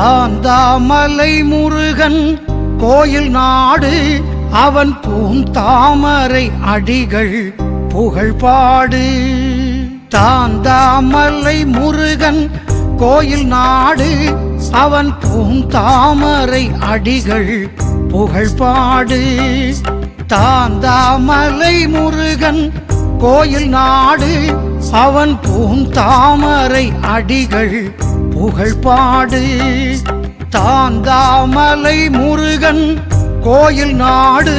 தாந்தாமலை முருகன் கோயில் நாடு அவன் பூந்தாமரை அடிகள் புகழ்பாடு. தாந்தாமலை முருகன் கோயில் நாடு அவன் பூந்தாமரை அடிகள் புகழ்பாடு. தாந்தாமலை முருகன் கோயில் நாடு அவன் பூந்தாமரை அடிகள் புகழ்பாடு. தாந்தாமலை முருகன் கோயில் நாடு